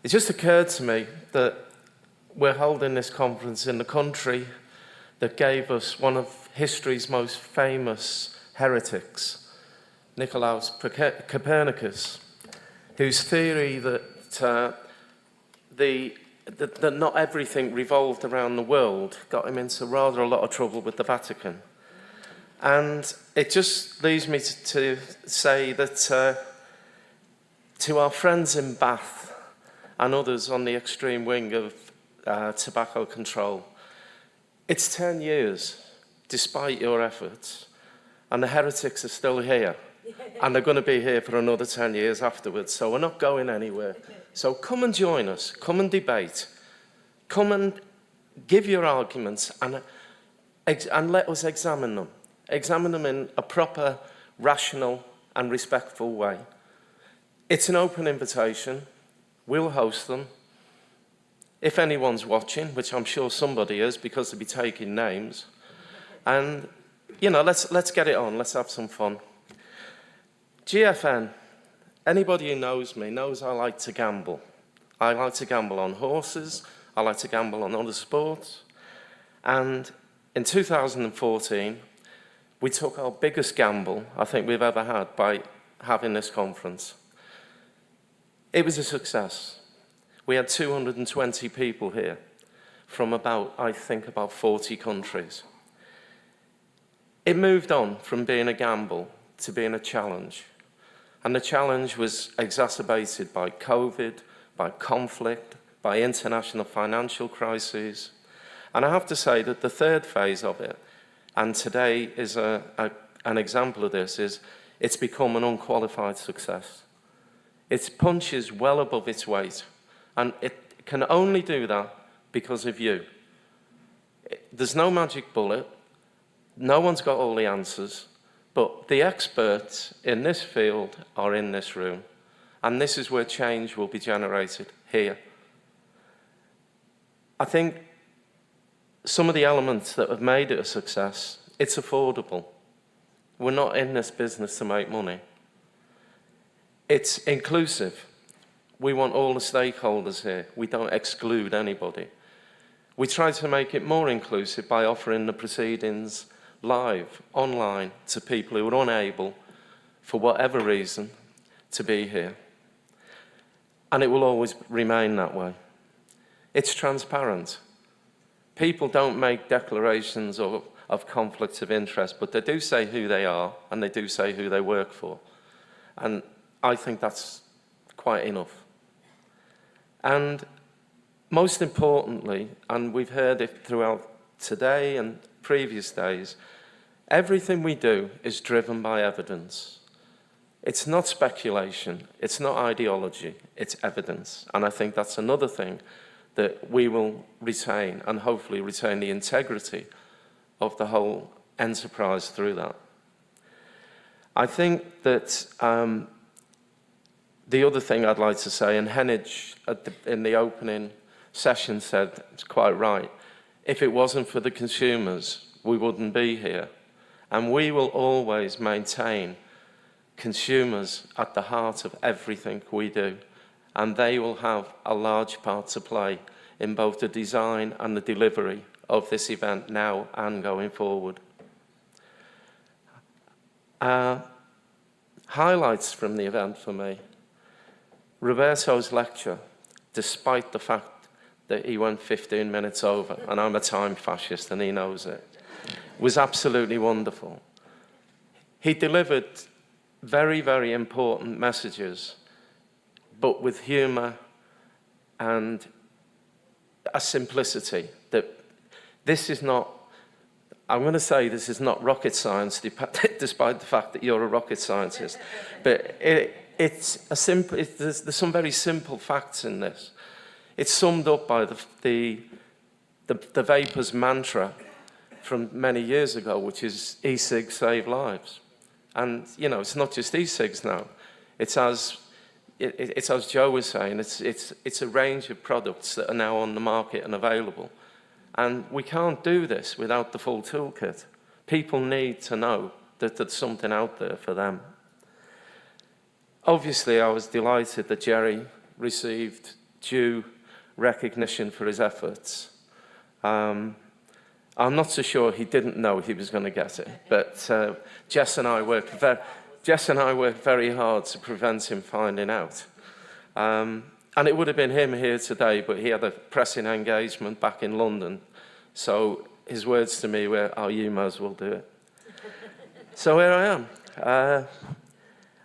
It just occurred to me that we're holding this conference in the country that gave us one of history's most famous heretics, Nicolaus Copernicus, whose theory that that not everything revolved around the world got him into rather a lot of trouble with the Vatican. And it just leads me to say that to our friends in Bath and others on the extreme wing of tobacco control, it's 10 years, despite your efforts, and the heretics are still here. And they're going to be here for another 10 years afterwards, so we're not going anywhere. So come and join us, come and debate, come and give your arguments, and let us examine them. Examine them in a proper, rational, and respectful way. It's an open invitation. We'll host them. If anyone's watching, which I'm sure somebody is because they'll be taking names, and, you know, let's get it on, let's have some fun. GFN, anybody who knows me knows I like to gamble. I like to gamble on horses, I like to gamble on other sports, and in 2014, we took our biggest gamble I think we've ever had by having this conference. It was a success. We had 220 people here from I think about 40 countries. It moved on from being a gamble to being a challenge. And the challenge was exacerbated by COVID, by conflict, by international financial crises. And I have to say that the third phase of it, and today is an example of this, is it's become an unqualified success. It punches well above its weight, and it can only do that because of you. There's no magic bullet, no one's got all the answers, but the experts in this field are in this room, and this is where change will be generated, here. I think some of the elements that have made it a success, it's affordable. We're not in this business to make money. It's inclusive. We want all the stakeholders here. We don't exclude anybody. We try to make it more inclusive by offering the proceedings live, online, to people who are unable, for whatever reason, to be here. And it will always remain that way. It's transparent. People don't make declarations of conflicts of interest, but they do say who they are, and they do say who they work for. And I think that's quite enough. And most importantly, and we've heard it throughout today and previous days, everything we do is driven by evidence. It's not speculation, it's not ideology, it's evidence. And I think that's another thing that we will retain, and hopefully retain the integrity of the whole enterprise through that. I think that the other thing I'd like to say, and Hennig in the opening session said, it's quite right, if it wasn't for the consumers, we wouldn't be here. And we will always maintain consumers at the heart of everything we do. And they will have a large part to play in both the design and the delivery of this event now and going forward. Highlights from the event for me. Roberto's lecture, despite the fact that he went 15 minutes over, and I'm a time fascist and he knows it, was absolutely wonderful. He delivered very, very important messages, but with humour and a simplicity that this is not, I'm going to say this is not rocket science, despite the fact that you're a rocket scientist, but it's a simple, there's some very simple facts in this. It's summed up by the Vapor's mantra from many years ago, which is e-cigs save lives. And, you know, it's not just e-cigs now. It's as Joe was saying, it's a range of products that are now on the market and available. And we can't do this without the full toolkit. People need to know that there's something out there for them. Obviously, I was delighted that Jerry received due recognition for his efforts. I'm not so sure he didn't know he was going to get it, but Jess and I worked very hard to prevent him finding out. And it would have been him here today, but he had a pressing engagement back in London. So his words to me were, "Oh, you might as well do it." So here I am.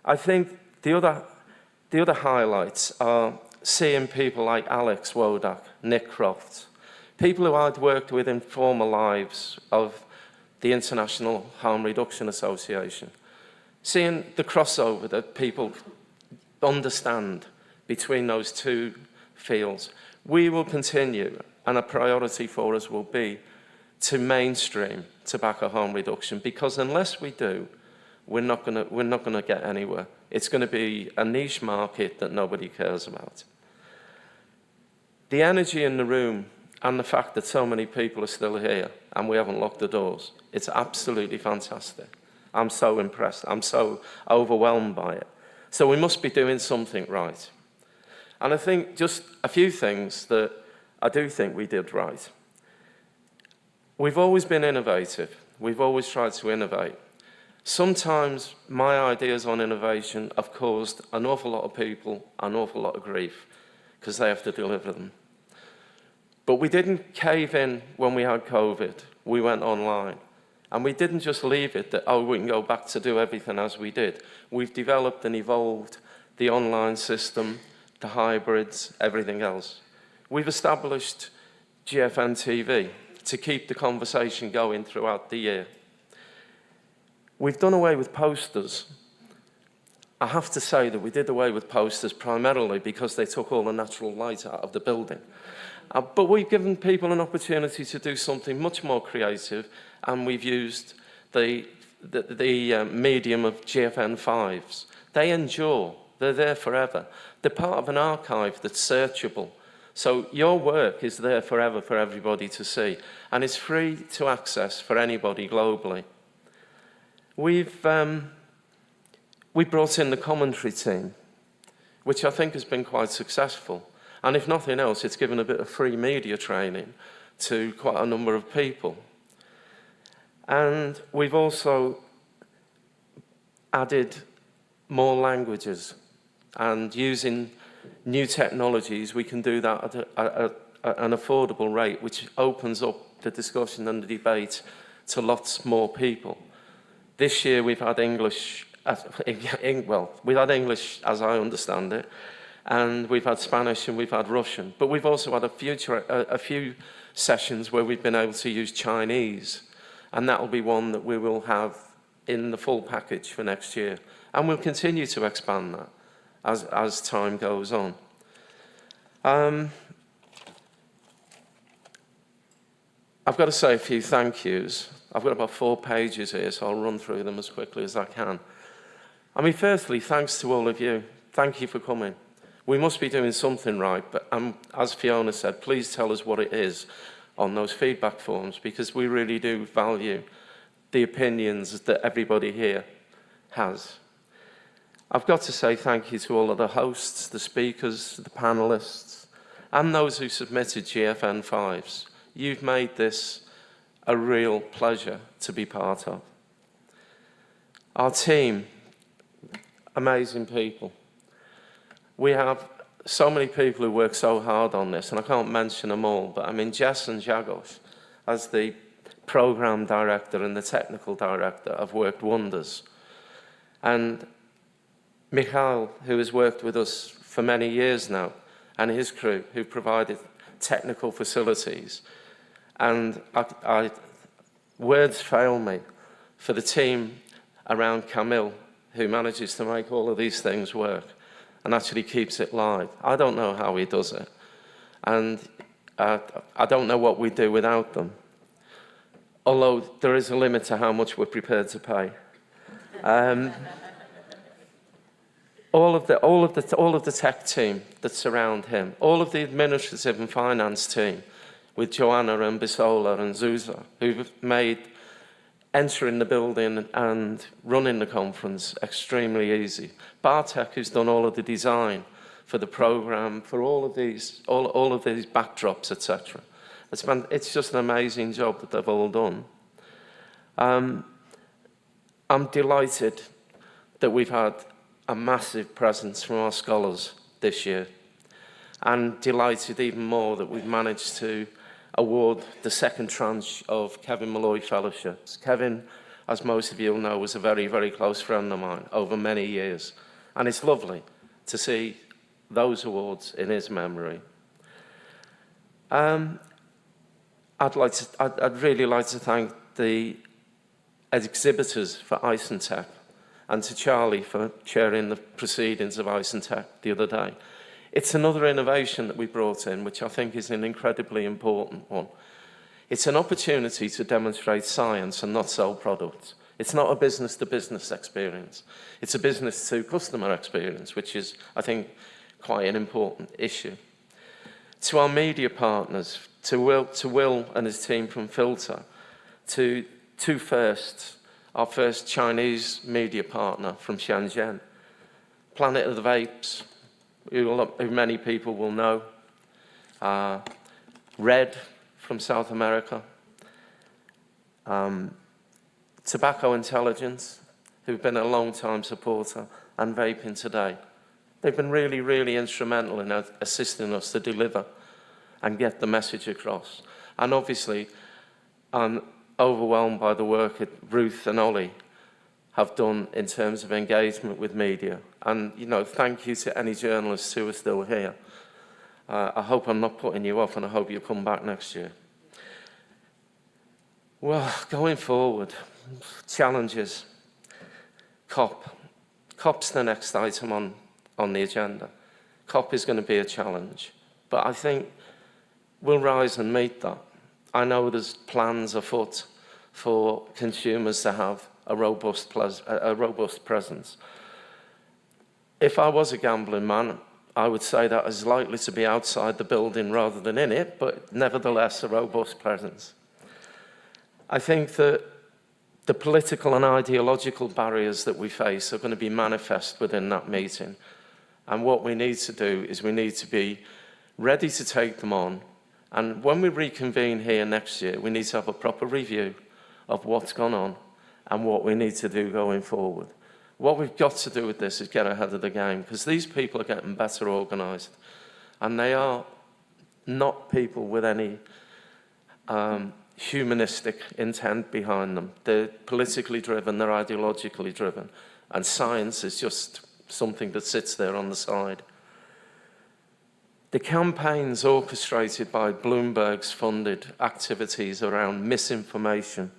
I think the other highlights are seeing people like Alex Wodak, Nick Croft, people who I'd worked with in former lives of the International Harm Reduction Association, seeing the crossover that people understand between those two fields. We will continue, and a priority for us will be to mainstream tobacco harm reduction, because unless we do, we're not going to get anywhere. It's going to be a niche market that nobody cares about. The energy in the room and the fact that so many people are still here and we haven't locked the doors, it's absolutely fantastic. I'm so impressed. I'm so overwhelmed by it. So we must be doing something right. And I think just a few things that I do think we did right. We've always been innovative. We've always tried to innovate. Sometimes my ideas on innovation have caused an awful lot of people an awful lot of grief because they have to deliver them. But we didn't cave in when we had COVID. We went online. And we didn't just leave it that, oh, we can go back to do everything as we did. We've developed and evolved the online system, the hybrids, everything else. We've established GFN TV to keep the conversation going throughout the year. We've done away with posters. I have to say that we did away with posters primarily because they took all the natural light out of the building. But we've given people an opportunity to do something much more creative, and we've used the medium of GFN 5s. They endure. They're there forever. They're part of an archive that's searchable. So your work is there forever for everybody to see, and it's free to access for anybody globally. We brought in the commentary team, which I think has been quite successful. And if nothing else, it's given a bit of free media training to quite a number of people. And we've also added more languages, and using new technologies, we can do that at an affordable rate, which opens up the discussion and the debate to lots more people. This year we've had English, we've had English as I understand it, and we've had Spanish and we've had Russian, but we've also had a few sessions where we've been able to use Chinese, and that'll be one that we will have in the full package for next year. And we'll continue to expand that as time goes on. I've got to say a few thank yous. I've got about 4 pages here, so I'll run through them as quickly as I can. I mean, firstly, thanks to all of you. Thank you for coming. We must be doing something right, but as Fiona said, please tell us what it is on those feedback forms, because we really do value the opinions that everybody here has. I've got to say thank you to all of the hosts, the speakers, the panelists, and those who submitted GFN 5s. You've made this a real pleasure to be part of. Our team, amazing people. We have so many people who work so hard on this, and I can't mention them all, but I mean, Jess and Jagos, as the program director and the technical director, have worked wonders. And Michal, who has worked with us for many years now, and his crew, who provided technical facilities. And words fail me for the team around Camille, who manages to make all of these things work and actually keeps it live. I don't know how he does it. And I don't know what we do without them. Although there is a limit to how much we're prepared to pay. All of the tech team that surround him, all of the administrative and finance team with Joanna and Bisola and Zuza, who've made entering the building and running the conference, extremely easy. Bartek, who's done all of the design for the program, for all of these backdrops, etc. It's just an amazing job that they've all done. I'm delighted that we've had a massive presence from our scholars this year, and delighted even more that we've managed to award the second tranche of Kevin Malloy Fellowships. Kevin, as most of you will know, was a very, very close friend of mine over many years, and it's lovely to see those awards in his memory. I'd really like to thank the exhibitors for ICENTECH, and to Charlie for chairing the proceedings of ICENTECH the other day. It's another innovation that we brought in, which I think is an incredibly important one. It's an opportunity to demonstrate science and not sell products. It's not a business-to-business experience. It's a business-to-customer experience, which is, I think, quite an important issue. To our media partners, to Will and his team from Filter, to First, our first Chinese media partner from Shenzhen, Planet of the Vapes, who many people will know, Red from South America, Tobacco Intelligence, who've been a long-time supporter, and Vaping Today. They've been really, really instrumental in assisting us to deliver and get the message across. And obviously, I'm overwhelmed by the work that Ruth and Ollie have done in terms of engagement with media. And, you know, thank you to any journalists who are still here. I hope I'm not putting you off, and I hope you'll come back next year. Well, going forward, challenges. COP. COP's the next item on the agenda. COP is going to be a challenge, but I think we'll rise and meet that. I know there's plans afoot for consumers to have a robust presence. If I was a gambling man, I would say that is likely to be outside the building rather than in it, but nevertheless a robust presence. I think that the political and ideological barriers that we face are going to be manifest within that meeting. And what we need to do is we need to be ready to take them on. And when we reconvene here next year, we need to have a proper review of what's gone on and what we need to do going forward. What we've got to do with this is get ahead of the game, because these people are getting better organised, and they are not people with any humanistic intent behind them. They're politically driven, they're ideologically driven, and science is just something that sits there on the side. The campaigns orchestrated by Bloomberg's funded activities around misinformation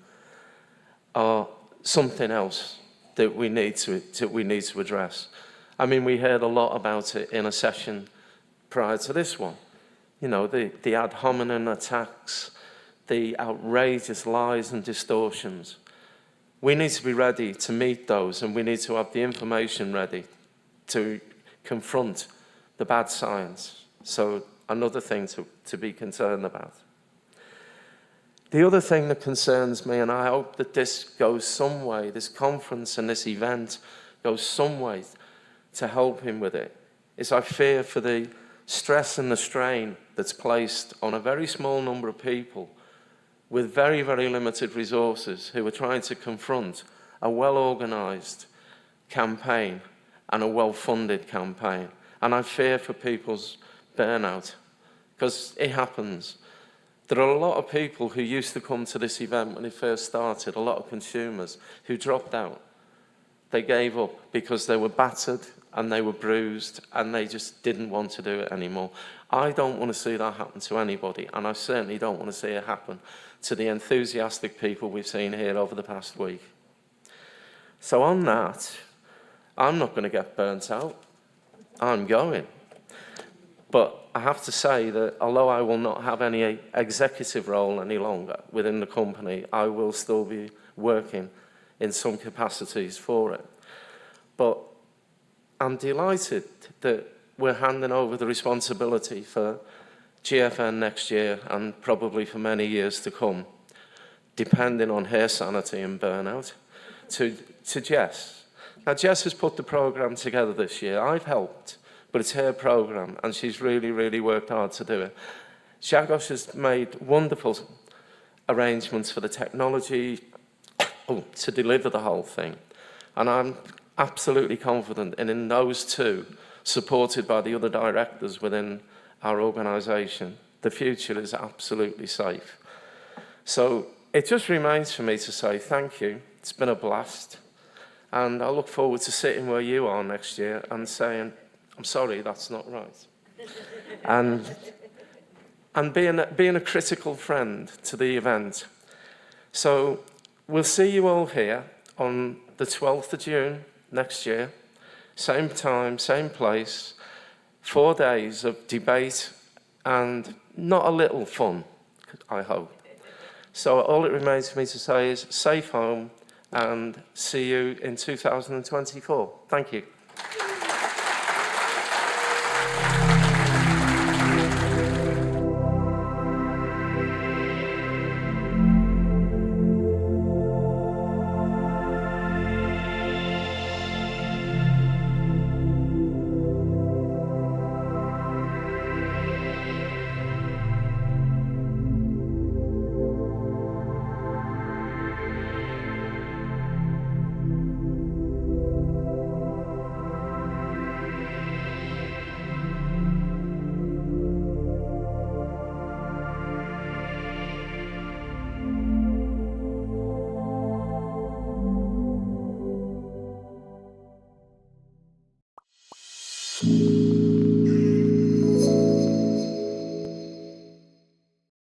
are something else that we need to address. I mean, we heard a lot about it in a session prior to this one. You know, the ad hominem attacks, the outrageous lies and distortions. We need to be ready to meet those, and we need to have the information ready to confront the bad science. So another thing to be concerned about. The other thing that concerns me, and I hope that this goes some way, this conference and this event goes some way to help him with it, is I fear for the stress and the strain that's placed on a very small number of people with very, very limited resources who are trying to confront a well-organised campaign and a well-funded campaign. And I fear for people's burnout, because it happens. There are a lot of people who used to come to this event when it first started, a lot of consumers who dropped out. They gave up because they were battered and they were bruised and they just didn't want to do it anymore. I don't want to see that happen to anybody, and I certainly don't want to see it happen to the enthusiastic people we've seen here over the past week. So on that, I'm not going to get burnt out. I'm going. But I have to say that although I will not have any executive role any longer within the company, I will still be working in some capacities for it. But I'm delighted that we're handing over the responsibility for GFN next year, and probably for many years to come, depending on her sanity and burnout, to Jess. Now, Jess has put the programme together this year. I've helped, but it's her programme, and she's really, really worked hard to do it. Zagos has made wonderful arrangements for the technology to deliver the whole thing. And I'm absolutely confident, and in those two, supported by the other directors within our organisation, the future is absolutely safe. So it just remains for me to say thank you. It's been a blast. And I look forward to sitting where you are next year and saying, I'm sorry, that's not right. and being a critical friend to the event. So we'll see you all here on the 12th of June next year. Same time, same place. 4 days of debate and not a little fun, I hope. So all it remains for me to say is safe home and see you in 2024. Thank you.